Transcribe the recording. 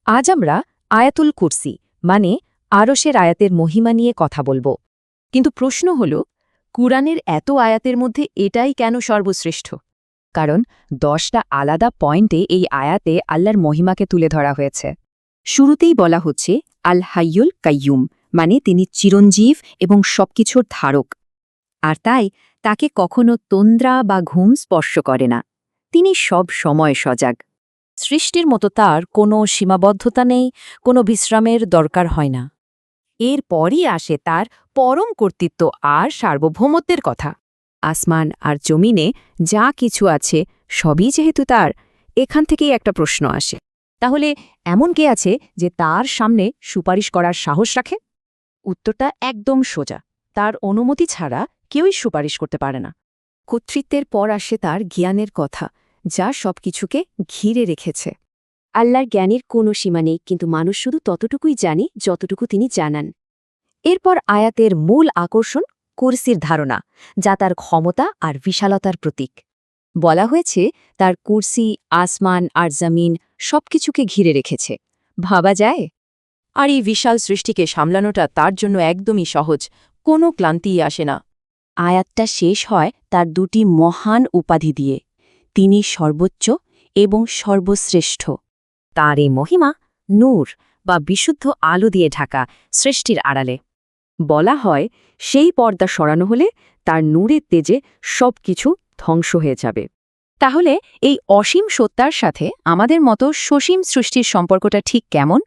আজ আমরা আয়াতুল কুরসি মানে আরশের আয়াতের মহিমা নিয়ে কথা বলবো। কিন্তু প্রশ্ন হল, কুরআনের এত আয়াতের মধ্যে এটাই কেন সর্বশ্রেষ্ঠ? কারণ 10টা আলাদা পয়েন্টে এই আয়াতে আল্লাহর মহিমাকে তুলে ধরা হয়েছে। শুরুতেই বলা হচ্ছে আল হাইয়ুল কাইয়ুম, মানে তিনি চিরঞ্জীব এবং সবকিছুর ধারক। আর তাই তাকে কখনো তন্দ্রা বা ঘুম স্পর্শ করে না। তিনি সব সময় সজাগ। সৃষ্টির মতো তার কোনো সীমাবদ্ধতা নেই, কোনো বিশ্রামের দরকার হয় না। এরপরই আসে তার পরম কর্তৃত্ব আর সার্বভৌমত্বের কথা। আসমান আর জমিনে যা কিছু আছে সবই যেহেতু তার, এখান থেকেই একটা প্রশ্ন আসে, তাহলে এমন কে আছে যে তার সামনে সুপারিশ করার সাহস রাখে? উত্তরটা একদম সোজা, তার অনুমতি ছাড়া কেউই সুপারিশ করতে পারে না। কর্তৃত্বের পর আসে তার জ্ঞানের কথা, যা সবকিছুকে ঘিরে রেখেছে। আল্লাহর জ্ঞানের কোনো সীমা নেই, কিন্তু মানুষ শুধু ততটুকুই জানে যতটুকু তিনি জানান। এরপর আয়াতের মূল আকর্ষণ কুরসির ধারণা, যা তার ক্ষমতা আর বিশালতার প্রতীক। বলা হয়েছে তার কুরসি আসমান আর জমিন সবকিছুকে ঘিরে রেখেছে। ভাবা যায়? আর এই বিশাল সৃষ্টিকে সামলানোটা তার জন্য একদমই সহজ, কোনো ক্লান্তিই আসে না। আয়াতটা শেষ হয় তার দুটি মহান উপাধি দিয়ে, তিনি সর্বোচ্চ এবং সর্বশ্রেষ্ঠ। তার এই মহিমা নূর বা বিশুদ্ধ আলো দিয়ে ঢাকা সৃষ্টির আড়ালে। বলা হয় সেই পর্দা সরানো হলে তার নূরের তেজে সবকিছু ধ্বংস হয়ে যাবে। তাহলে এই অসীম সত্তার সাথে আমাদের মতো সসীম সৃষ্টির সম্পর্কটা ঠিক কেমন?